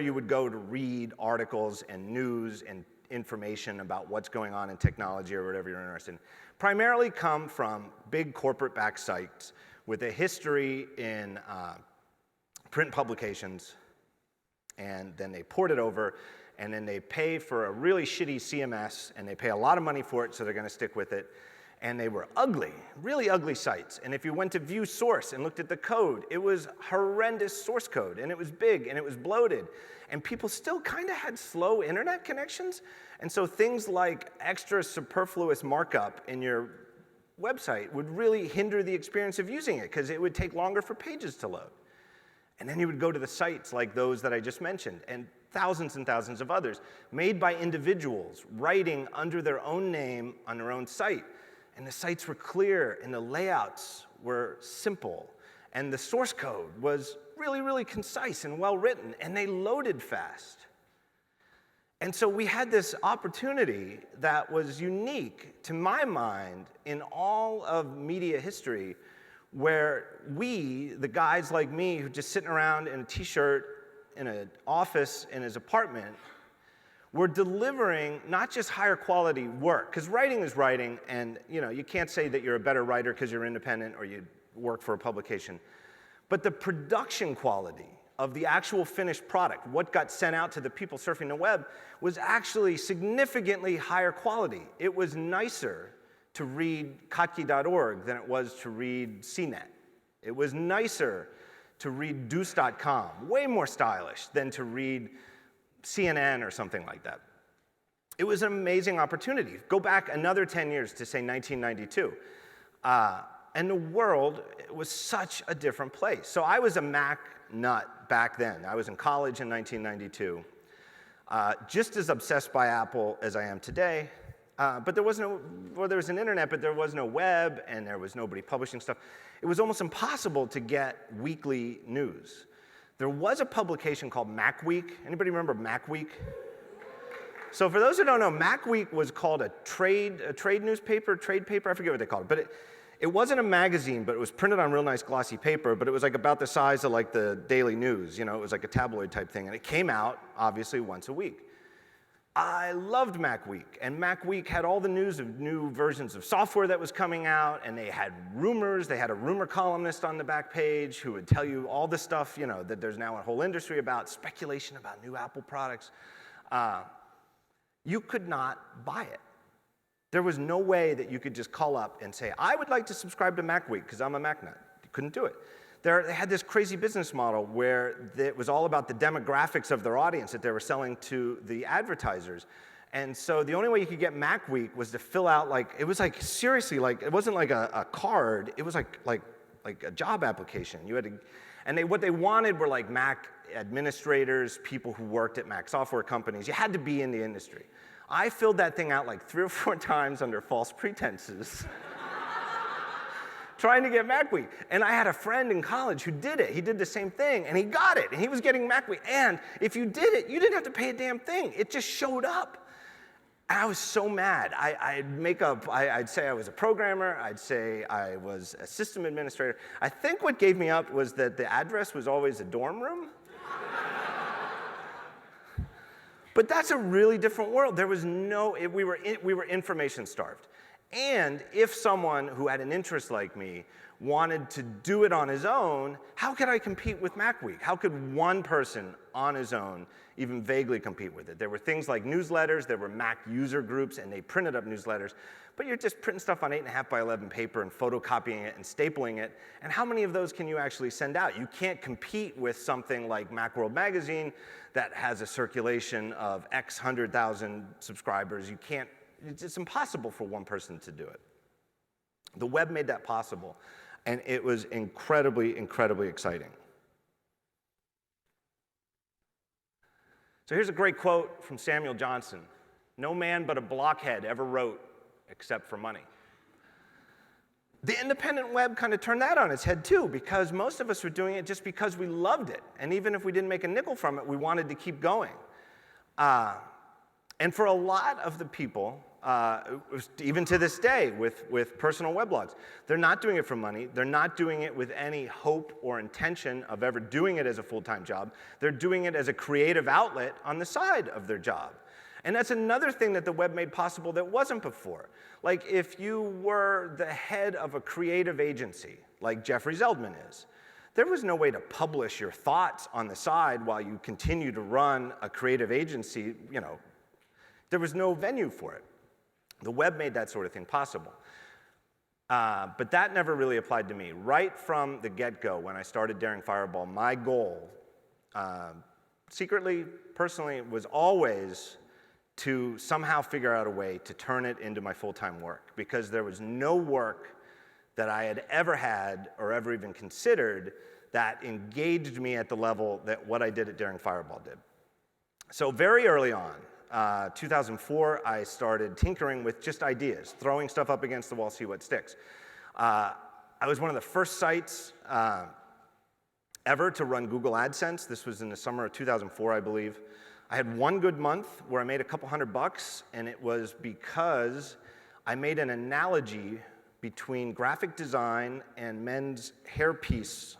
you would go to read articles and news and information about what's going on in technology or whatever you're interested in, primarily come from big corporate-backed sites with a history in print publications, and then they port it over, and then they pay for a really shitty CMS, and they pay a lot of money for it, so they're going to stick with it. And they were ugly, really ugly sites. And if you went to view source and looked at the code, it was horrendous source code, and it was big, and it was bloated. And people still kind of had slow internet connections. And so things like extra superfluous markup in your website would really hinder the experience of using it, because it would take longer for pages to load. And then you would go to the sites like those that I just mentioned, and thousands of others, made by individuals, writing under their own name on their own site. And the sites were clear, and the layouts were simple, and the source code was really, really concise and well-written, and they loaded fast. And so we had this opportunity that was unique, to my mind, in all of media history, where we, the guys like me, who just sitting around in a t-shirt in an office in his apartment, we're delivering not just higher quality work, because writing is writing, and you can't say that you're a better writer because you're independent or you work for a publication, but the production quality of the actual finished product, what got sent out to the people surfing the web, was actually significantly higher quality. It was nicer to read Kotke.org than it was to read CNET. It was nicer to read Deuce.com, way more stylish than to read CNN or something like that. It was an amazing opportunity. Go back another 10 years to, say, 1992. And the world was such a different place. So I was a Mac nut back then. I was in college in 1992, just as obsessed by Apple as I am today. But there was there was an internet, but there was no web, and there was nobody publishing stuff. It was almost impossible to get weekly news. There was a publication called MacWeek. Anybody remember MacWeek? So for those who don't know, MacWeek was called a trade newspaper, trade paper, I forget what they called it. But it wasn't a magazine, but it was printed on real nice glossy paper, but it was like about the size of like the Daily News. It was like a tabloid type thing. And it came out, obviously, once a week. I loved MacWeek, and MacWeek had all the news of new versions of software that was coming out, and they had rumors. They had a rumor columnist on the back page who would tell you all the stuff, that there's now a whole industry about, speculation about new Apple products. You could not buy it. There was no way that you could just call up and say, I would like to subscribe to MacWeek because I'm a Mac nut. You couldn't do it. They had this crazy business model where it was all about the demographics of their audience that they were selling to the advertisers. And so the only way you could get MacWeek was to fill out it was like, seriously, it wasn't like a card, it was like a job application. You had to, and what they wanted were like Mac administrators, people who worked at Mac software companies. You had to be in the industry. I filled that thing out like 3 or 4 times under false pretenses. Trying to get MacWeek. And I had a friend in college who did it. He did the same thing, and he got it, and he was getting MacWeek. And if you did it, you didn't have to pay a damn thing. It just showed up. And I was so mad. I'd say I was a programmer. I'd say I was a system administrator. I think what gave me up was that the address was always a dorm room. But that's a really different world. There was we were information starved. And if someone who had an interest like me wanted to do it on his own, how could I compete with MacWeek? How could one person on his own even vaguely compete with it? There were things like newsletters, there were Mac user groups, and they printed up newsletters. But you're just printing stuff on 8.5 by 11 paper and photocopying it and stapling it. And how many of those can you actually send out? You can't compete with something like Macworld Magazine that has a circulation of X 100,000 subscribers. It's impossible for one person to do it. The web made that possible, and it was incredibly, incredibly exciting. So here's a great quote from Samuel Johnson. No man but a blockhead ever wrote except for money. The independent web kind of turned that on its head too, because most of us were doing it just because we loved it. And even if we didn't make a nickel from it, we wanted to keep going. And for a lot of the people even to this day with personal weblogs. They're not doing it for money. They're not doing it with any hope or intention of ever doing it as a full-time job. They're doing it as a creative outlet on the side of their job. And that's another thing that the web made possible that wasn't before. Like if you were the head of a creative agency, like Jeffrey Zeldman is, there was no way to publish your thoughts on the side while you continue to run a creative agency. There was no venue for it. The web made that sort of thing possible. But that never really applied to me. Right from the get-go, when I started Daring Fireball, my goal, secretly, personally, was always to somehow figure out a way to turn it into my full-time work, because there was no work that I had ever had or ever even considered that engaged me at the level that what I did at Daring Fireball did. So very early on, 2004, I started tinkering with just ideas, throwing stuff up against the wall, see what sticks. I was one of the first sites ever to run Google AdSense. This was in the summer of 2004, I believe. I had one good month where I made a couple $100, and it was because I made an analogy between graphic design and men's hairpiece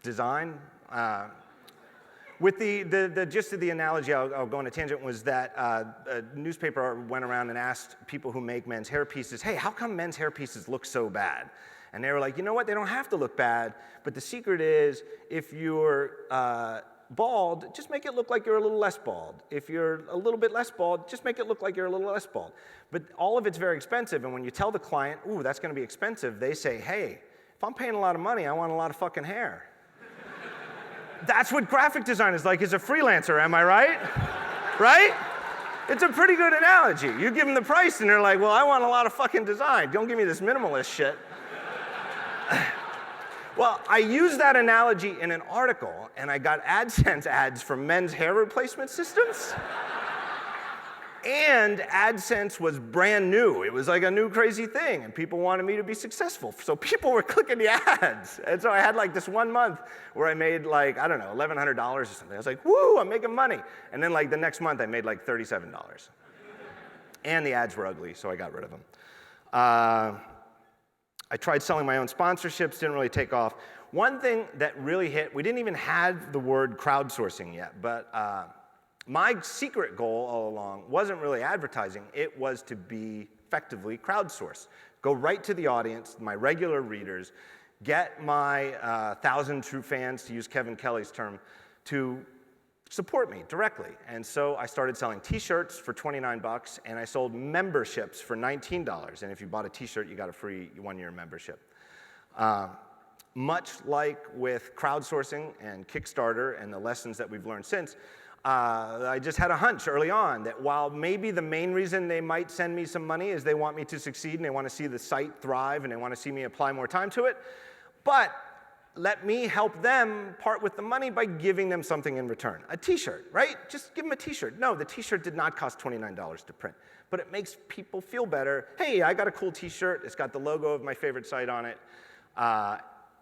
design. With the gist of the analogy, I'll go on a tangent, was that a newspaper went around and asked people who make men's hairpieces, hey, how come men's hairpieces look so bad? And they were like, you know what, they don't have to look bad, but the secret is if you're bald, just make it look like you're a little less bald. If you're a little bit less bald, just make it look like you're a little less bald. But all of it's very expensive, and when you tell the client, ooh, that's gonna be expensive, they say, hey, if I'm paying a lot of money, I want a lot of fucking hair. That's what graphic design is like as a freelancer, am I right? Right? It's a pretty good analogy. You give them the price and they're like, well, I want a lot of fucking design. Don't give me this minimalist shit. Well, I used that analogy in an article, and I got AdSense ads for men's hair replacement systems. And AdSense was brand new. It was like a new crazy thing, and people wanted me to be successful. So people were clicking the ads. And so I had like this 1 month where I made like, I don't know, $1,100 or something. I was like, woo, I'm making money. And then like the next month I made like $37. And the ads were ugly, so I got rid of them. I tried selling my own sponsorships, didn't really take off. One thing that really hit, we didn't even have the word crowdsourcing yet, but my secret goal all along wasn't really advertising, it was to be effectively crowdsourced. Go right to the audience, my regular readers, get my 1,000 true fans, to use Kevin Kelly's term, to support me directly. And so I started selling t-shirts for $29, and I sold memberships for $19. And if you bought a t-shirt, you got a free 1-year membership. Much like with crowdsourcing and Kickstarter and the lessons that we've learned since, I just had a hunch early on that while maybe the main reason they might send me some money is they want me to succeed and they want to see the site thrive and they want to see me apply more time to it, but let me help them part with the money by giving them something in return. A t-shirt, right? Just give them a t-shirt. No, the t-shirt did not cost $29 to print, but it makes people feel better. Hey, I got a cool t-shirt. It's got the logo of my favorite site on it.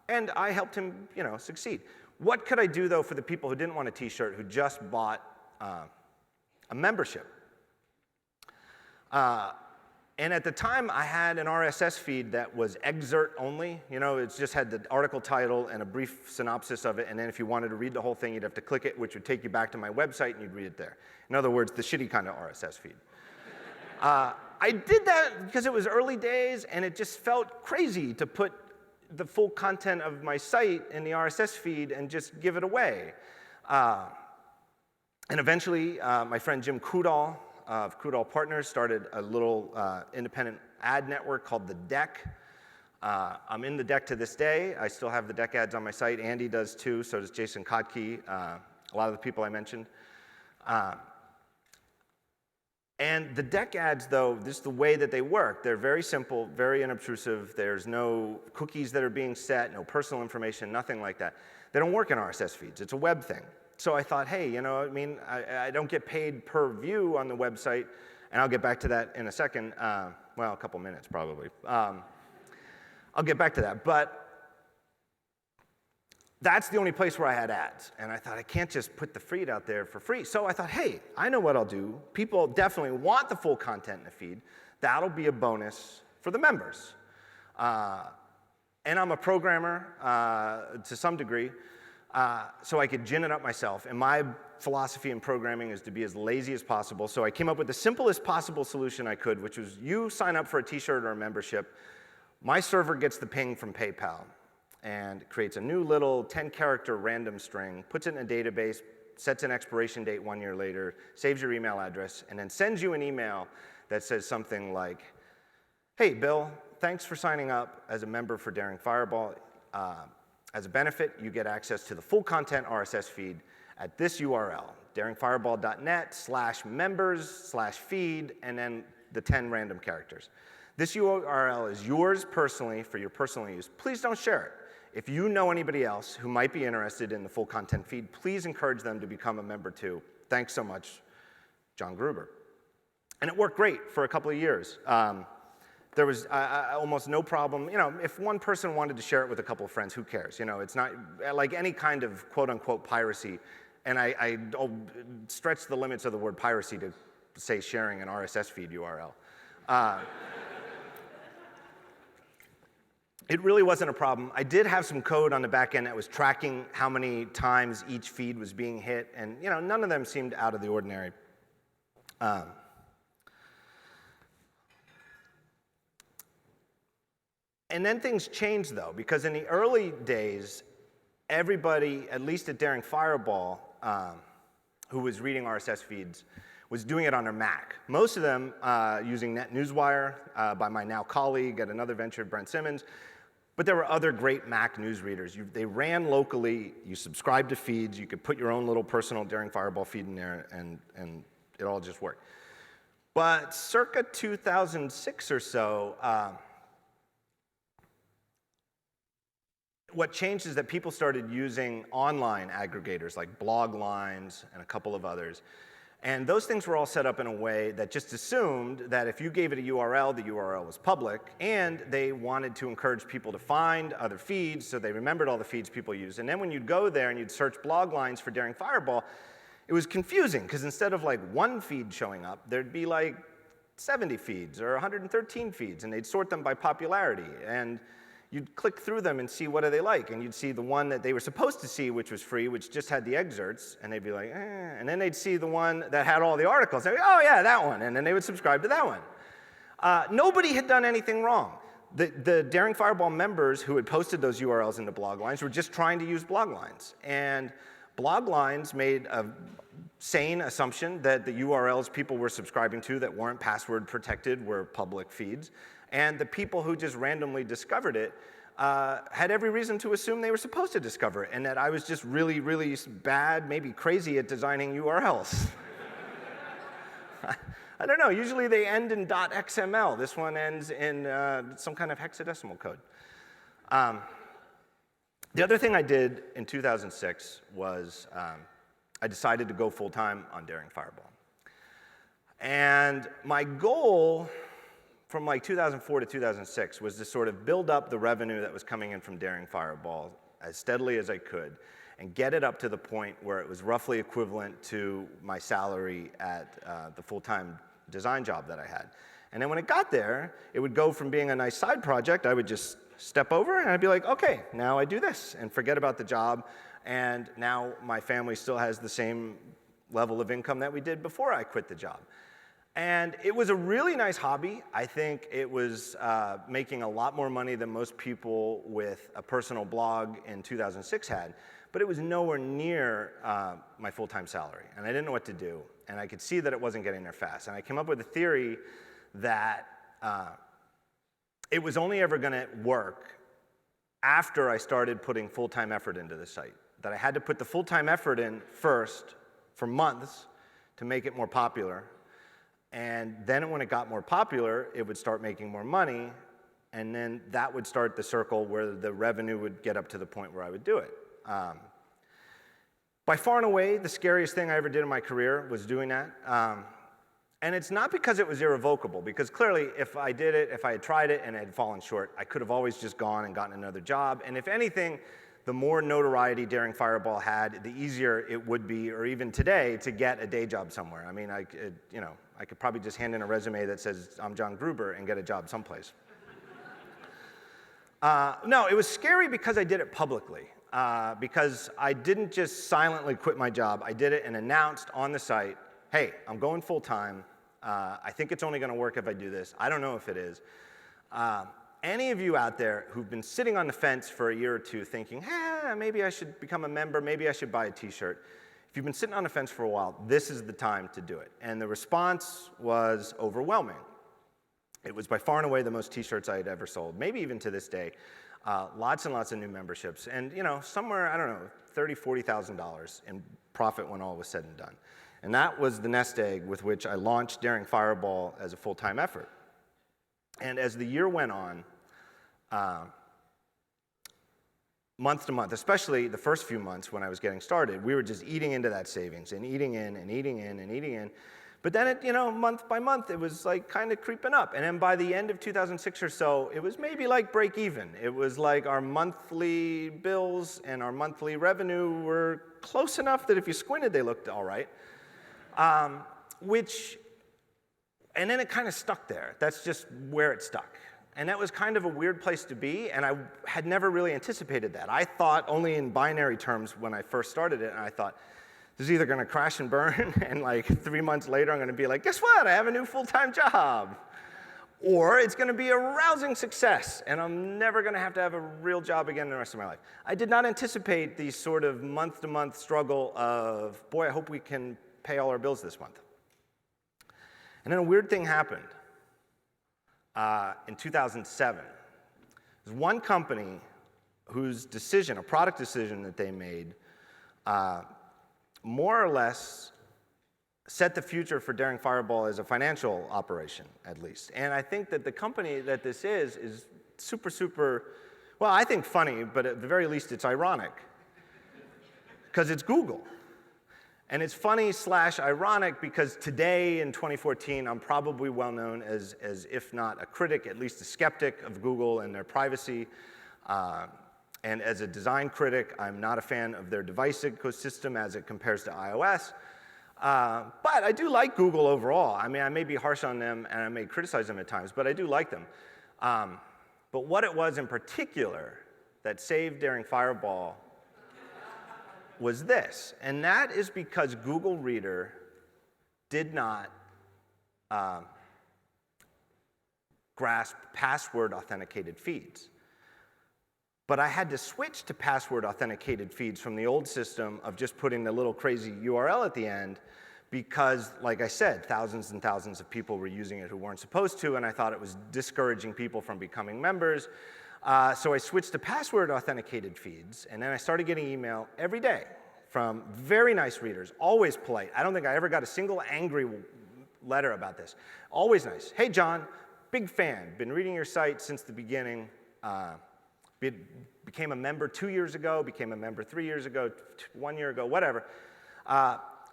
And I helped him, succeed. What could I do, though, for the people who didn't want a t-shirt, who just bought a membership? And at the time, I had an RSS feed that was excerpt only. It just had the article title and a brief synopsis of it, and then if you wanted to read the whole thing, you'd have to click it, which would take you back to my website, and you'd read it there. In other words, the shitty kind of RSS feed. I did that because it was early days, and it just felt crazy to put the full content of my site in the RSS feed and just give it away. And eventually, my friend Jim Kudal of Kudal Partners started a little independent ad network called The Deck. I'm in The Deck to this day. I still have The Deck ads on my site. Andy does too, so does Jason Kotke, a lot of the people I mentioned. And the Deck ads, though, this is the way that they work. They're very simple, very unobtrusive. There's no cookies that are being set, no personal information, nothing like that. They don't work in RSS feeds. It's a web thing. So I thought, hey, I don't get paid per view on the website, and I'll get back to that in a second. Well, a couple minutes, probably. I'll get back to that. But that's the only place where I had ads. And I thought, I can't just put the feed out there for free. So I thought, hey, I know what I'll do. People definitely want the full content in the feed. That'll be a bonus for the members. And I'm a programmer to some degree, so I could gin it up myself. And my philosophy in programming is to be as lazy as possible. So I came up with the simplest possible solution I could, which was you sign up for a t-shirt or a membership. My server gets the ping from PayPal and creates a new little 10-character random string, puts it in a database, sets an expiration date 1 year later, saves your email address, and then sends you an email that says something like, hey, Bill, thanks for signing up as a member for Daring Fireball. As a benefit, you get access to the full content RSS feed at this URL, daringfireball.net/members/feed, and then the 10 random characters. This URL is yours personally for your personal use. Please don't share it. If you know anybody else who might be interested in the full content feed, please encourage them to become a member too. Thanks so much, John Gruber. And it worked great for a couple of years. There was almost no problem. You know, if one person wanted to share it with a couple of friends, who cares? You know, it's not like any kind of quote-unquote piracy. And I'll stretch the limits of the word piracy to say sharing an RSS feed URL. It really wasn't a problem. I did have some code on the back end that was tracking how many times each feed was being hit, and you know, none of them seemed out of the ordinary. And then things changed, though, because in the early days, everybody, at least at Daring Fireball, who was reading RSS feeds, was doing it on their Mac. Most of them using NetNewsWire by my now colleague at another venture, Brent Simmons. But there were other great Mac newsreaders. They ran locally. You subscribed to feeds. You could put your own little personal Daring Fireball feed in there, and it all just worked. But circa 2006 or so, what changed is that people started using online aggregators like Bloglines and a couple of others. And those things were all set up in a way that just assumed that if you gave it a URL, the URL was public, and they wanted to encourage people to find other feeds, so they remembered all the feeds people used. And then when you'd go there and you'd search Bloglines for Daring Fireball, it was confusing, because instead of like one feed showing up, there'd be like 70 feeds or 113 feeds, and they'd sort them by popularity. And you'd click through them and see what do they like, and you'd see the one that they were supposed to see, which was free, which just had the excerpts, and they'd be like, eh. And then they'd see the one that had all the articles. They'd be, oh yeah, that one, and then they would subscribe to that one. Nobody had done anything wrong. The Daring Fireball members who had posted those URLs into Bloglines were just trying to use Bloglines, and Bloglines made a sane assumption that the URLs people were subscribing to that weren't password protected were public feeds. And the people who just randomly discovered it had every reason to assume they were supposed to discover it, and that I was just really, really bad, maybe crazy at designing URLs. I don't know, usually they end in .xml. This one ends in some kind of hexadecimal code. The other thing I did in 2006 was I decided to go full-time on Daring Fireball. And my goal from like 2004 to 2006 was to sort of build up the revenue that was coming in from Daring Fireball as steadily as I could and get it up to the point where it was roughly equivalent to my salary at the full-time design job that I had. And then when it got there, it would go from being a nice side project. I would just step over and I'd be like, okay, now I do this, and forget about the job. And now my family still has the same level of income that we did before I quit the job. And it was a really nice hobby. I think it was making a lot more money than most people with a personal blog in 2006 had, but it was nowhere near my full-time salary, and I didn't know what to do, and I could see that it wasn't getting there fast. And I came up with a theory that it was only ever going to work after I started putting full-time effort into the site, that I had to put the full-time effort in first for months to make it more popular. And then when it got more popular, it would start making more money, and then that would start the circle where the revenue would get up to the point where I would do it. By far and away, the scariest thing I ever did in my career was doing that. And it's not because it was irrevocable, because clearly if I did it, if I had tried it and it had fallen short, I could have always just gone and gotten another job. And if anything, the more notoriety Daring Fireball had, the easier it would be, or even today, to get a day job somewhere. I mean, I could probably just hand in a resume that says I'm John Gruber and get a job someplace. No, it was scary because I did it publicly. Because I didn't just silently quit my job. I did it and announced on the site, hey, I'm going full time. I think it's only going to work if I do this. I don't know if it is. Any of you out there who've been sitting on the fence for a year or two thinking, maybe I should become a member, maybe I should buy a t-shirt. If you've been sitting on the fence for a while, this is the time to do it. And the response was overwhelming. It was by far and away the most t-shirts I had ever sold, maybe even to this day. Lots and lots of new memberships. And somewhere, I don't know, $30,000, $40,000 in profit when all was said and done. And that was the nest egg with which I launched Daring Fireball as a full-time effort. And as the year went on, month to month, especially the first few months when I was getting started, we were just eating into that savings and eating in and eating in and eating in. But then, month by month, it was like kind of creeping up. And then by the end of 2006 or so, it was maybe like break even. It was like our monthly bills and our monthly revenue were close enough that if you squinted, they looked all right. And then it kind of stuck there. That's just where it stuck. And that was kind of a weird place to be, and I had never really anticipated that. I thought only in binary terms when I first started it, and I thought, this is either going to crash and burn, and like 3 months later I'm going to be like, guess what, I have a new full-time job. Or it's going to be a rousing success, and I'm never going to have a real job again the rest of my life. I did not anticipate the sort of month-to-month struggle of, boy, I hope we can pay all our bills this month. And then a weird thing happened. In 2007. There's one company whose decision, a product decision that they made, more or less set the future for Daring Fireball as a financial operation, at least. And I think that the company that this is super, super, well, I think funny, but at the very least it's ironic. Because it's Google. And it's funny / ironic because today in 2014, I'm probably well known as if not a critic, at least a skeptic of Google and their privacy. And as a design critic, I'm not a fan of their device ecosystem as it compares to iOS. But I do like Google overall. I mean, I may be harsh on them and I may criticize them at times, but I do like them. But what it was in particular that saved Daring Fireball was this, and that is because Google Reader did not grasp password-authenticated feeds. But I had to switch to password-authenticated feeds from the old system of just putting the little crazy URL at the end because, like I said, thousands and thousands of people were using it who weren't supposed to, and I thought it was discouraging people from becoming members. So I switched to password-authenticated feeds, and then I started getting email every day from very nice readers, always polite. I don't think I ever got a single angry letter about this. Always nice. Hey, John, big fan. Been reading your site since the beginning. Became a member 2 years ago, became a member 3 years ago, 1 year ago, whatever.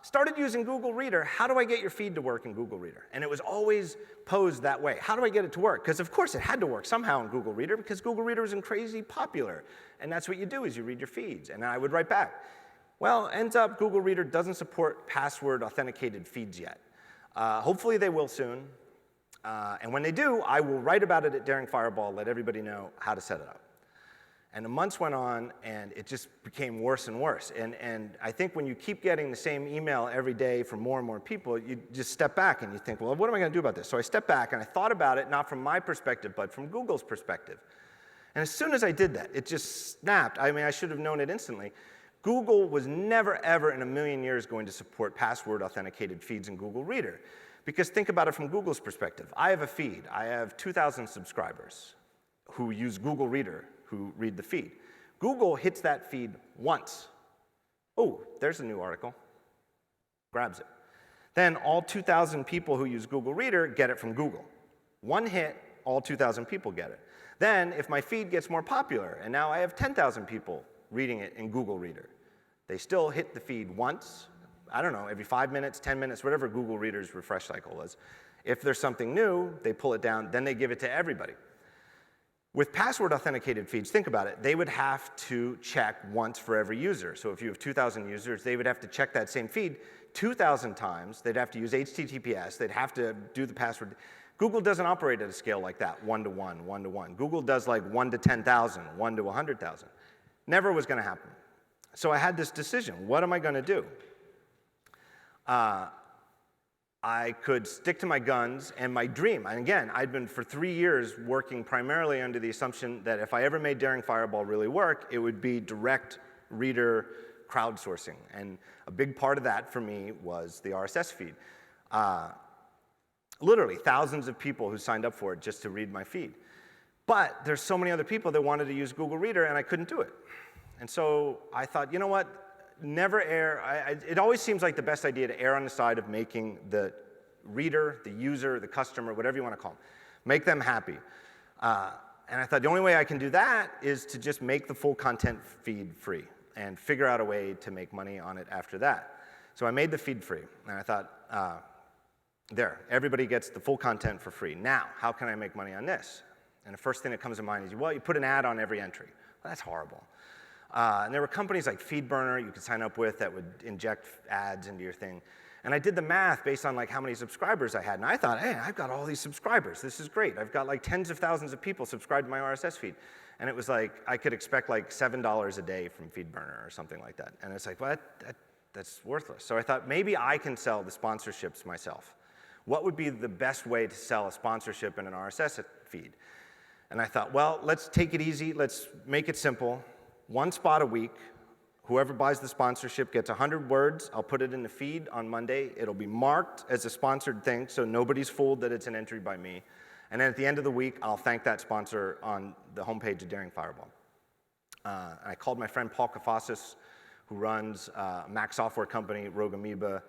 Started using Google Reader. How do I get your feed to work in Google Reader? And it was always posed that way. How do I get it to work? Because of course it had to work somehow in Google Reader because Google Reader was crazy popular. And that's what you do is you read your feeds. And I would write back. Well, ends up Google Reader doesn't support password authenticated feeds yet. Hopefully they will soon. And when they do, I will write about it at Daring Fireball, let everybody know how to set it up. And the months went on, and it just became worse and worse. And I think when you keep getting the same email every day from more and more people, you just step back and you think, well, what am I going to do about this? So I stepped back, and I thought about it, not from my perspective, but from Google's perspective. And as soon as I did that, it just snapped. I mean, I should have known it instantly. Google was never, ever in a million years going to support password-authenticated feeds in Google Reader. Because think about it from Google's perspective. I have a feed. I have 2,000 subscribers who use Google Reader, who read the feed. Google hits that feed once. Oh, there's a new article. Grabs it. Then all 2,000 people who use Google Reader get it from Google. One hit, all 2,000 people get it. Then if my feed gets more popular, and now I have 10,000 people reading it in Google Reader, they still hit the feed once, I don't know, every 5 minutes, 10 minutes, whatever Google Reader's refresh cycle is. If there's something new, they pull it down, then they give it to everybody. With password authenticated feeds, think about it, they would have to check once for every user. So if you have 2,000 users, they would have to check that same feed 2,000 times. They'd have to use HTTPS. They'd have to do the password. Google doesn't operate at a scale like that, 1-to-1, 1-to-1. Google does like 1 to 10,000, 1 to 100,000. Never was going to happen. So I had this decision. What am I going to do? I could stick to my guns and my dream. And again, I'd been for 3 years working primarily under the assumption that if I ever made Daring Fireball really work, it would be direct reader crowdsourcing. And a big part of that for me was the RSS feed. Literally thousands of people who signed up for it just to read my feed. But there's so many other people that wanted to use Google Reader, and I couldn't do it. And so I thought, you know what? Never err. It always seems like the best idea to err on the side of making the reader, the user, the customer, whatever you want to call them, make them happy. And I thought the only way I can do that is to just make the full content feed free and figure out a way to make money on it after that. So I made the feed free, and I thought, there, everybody gets the full content for free. Now, how can I make money on this? And the first thing that comes to mind is, well, you put an ad on every entry. Well, that's horrible. And there were companies like FeedBurner you could sign up with that would inject ads into your thing. And I did the math based on like how many subscribers I had. And I thought, hey, I've got all these subscribers. This is great. I've got like tens of thousands of people subscribed to my RSS feed. And it was like, I could expect like $7 a day from FeedBurner or something like that. And it's like, well, that's worthless. So I thought, maybe I can sell the sponsorships myself. What would be the best way to sell a sponsorship in an RSS feed? And I thought, well, let's take it easy. Let's make it simple. 1 spot a week. Whoever buys the sponsorship gets 100 words. I'll put it in the feed on Monday. It'll be marked as a sponsored thing, so nobody's fooled that it's an entry by me. And then at the end of the week, I'll thank that sponsor on the homepage of Daring Fireball. I called my friend Paul Kafasis, who runs a Mac software company, Rogue Amoeba,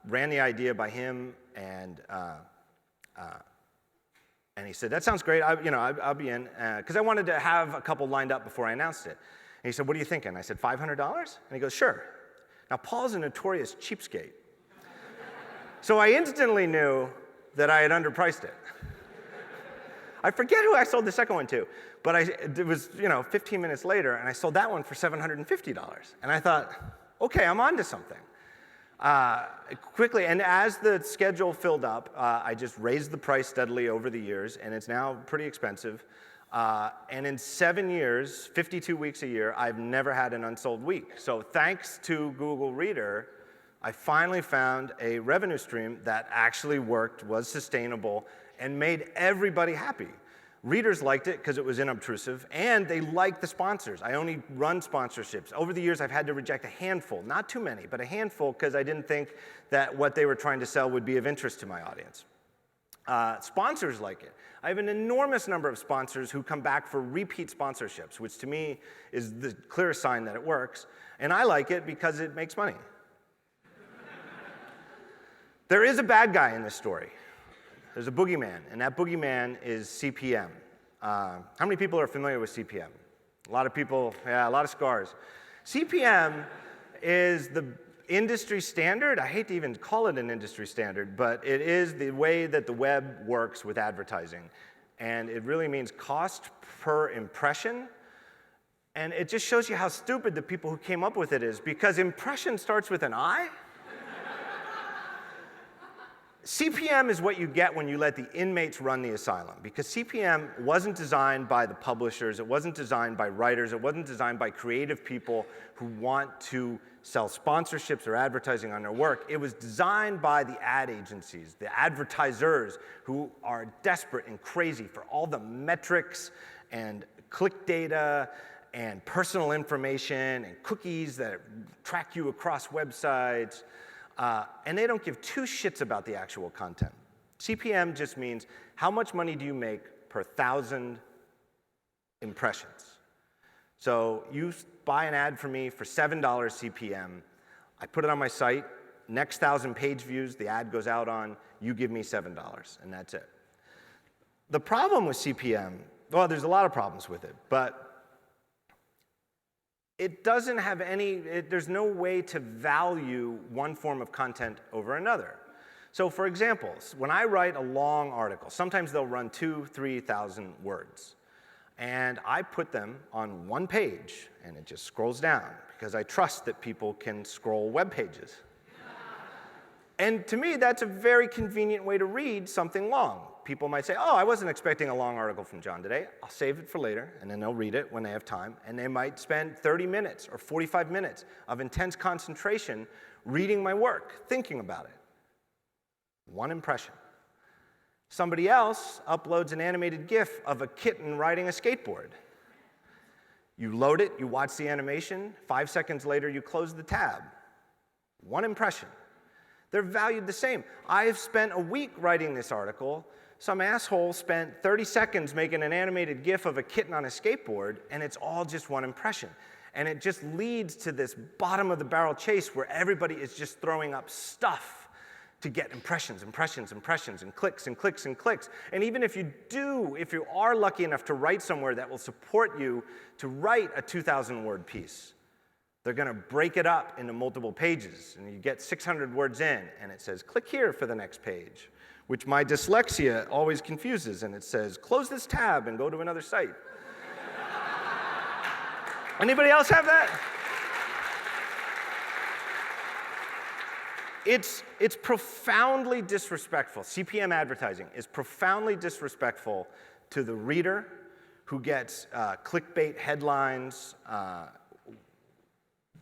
ran the idea by him, and he said, that sounds great, I'll be in, because I wanted to have a couple lined up before I announced it. And he said, what are you thinking? I said, $500? And he goes, sure. Now, Paul's a notorious cheapskate. So I instantly knew that I had underpriced it. I forget who I sold the second one to, but it was 15 minutes later, and I sold that one for $750. And I thought, okay, I'm onto something. Quickly, and as the schedule filled up, I just raised the price steadily over the years, and it's now pretty expensive. And in 7 years, 52 weeks a year, I've never had an unsold week. So thanks to Google Reader, I finally found a revenue stream that actually worked, was sustainable, and made everybody happy. Readers liked it because it was inobtrusive, and they liked the sponsors. I only run sponsorships. Over the years, I've had to reject a handful, not too many, but a handful because I didn't think that what they were trying to sell would be of interest to my audience. Sponsors like it. I have an enormous number of sponsors who come back for repeat sponsorships, which to me is the clearest sign that it works, and I like it because it makes money. There is a bad guy in this story. There's a boogeyman, and that boogeyman is CPM. How many people are familiar with CPM? A lot of people, yeah, a lot of scars. CPM is the industry standard. I hate to even call it an industry standard, but it is the way that the web works with advertising. And it really means cost per impression. And it just shows you how stupid the people who came up with it is, because impression starts with an I. CPM is what you get when you let the inmates run the asylum, because CPM wasn't designed by the publishers, it wasn't designed by writers, it wasn't designed by creative people who want to sell sponsorships or advertising on their work. It was designed by the ad agencies, the advertisers who are desperate and crazy for all the metrics and click data and personal information and cookies that track you across websites. And they don't give two shits about the actual content. CPM just means how much money do you make per 1,000 impressions. So you buy an ad for me for $7 CPM. I put it on my site. Next 1,000 page views, the ad goes out on. You give me $7, and that's it. The problem with CPM, well, there's a lot of problems with it, but it doesn't have there's no way to value one form of content over another. So for example, when I write a long article, sometimes they'll run 2,000 to 3,000 words. And I put them on one page, and it just scrolls down, because I trust that people can scroll web pages. And to me, that's a very convenient way to read something long. People might say, oh, I wasn't expecting a long article from John today. I'll save it for later, and then they'll read it when they have time. And they might spend 30 minutes or 45 minutes of intense concentration reading my work, thinking about it. One impression. Somebody else uploads an animated GIF of a kitten riding a skateboard. You load it, you watch the animation, 5 seconds later you close the tab. One impression. They're valued the same. I've spent a week writing this article. Some asshole spent 30 seconds making an animated GIF of a kitten on a skateboard, and it's all just one impression. And it just leads to this bottom of the barrel chase where everybody is just throwing up stuff to get impressions, and clicks and clicks and clicks. And even if you are lucky enough to write somewhere that will support you to write a 2,000-word piece, they're going to break it up into multiple pages, and you get 600 words in, and it says, click here for the next page, which my dyslexia always confuses, and it says, close this tab and go to another site. Anybody else have that? It's profoundly disrespectful. CPM advertising is profoundly disrespectful to the reader who gets clickbait headlines,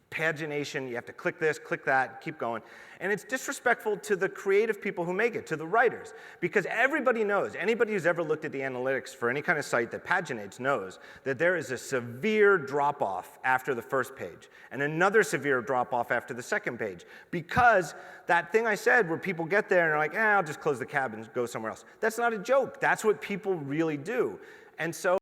pagination, you have to click this, click that, keep going. And it's disrespectful to the creative people who make it, to the writers, because everybody knows, anybody who's ever looked at the analytics for any kind of site that paginates knows that there is a severe drop-off after the first page, and another severe drop-off after the second page, because that thing I said where people get there and are like, I'll just close the tab and go somewhere else. That's not a joke. That's what people really do. And so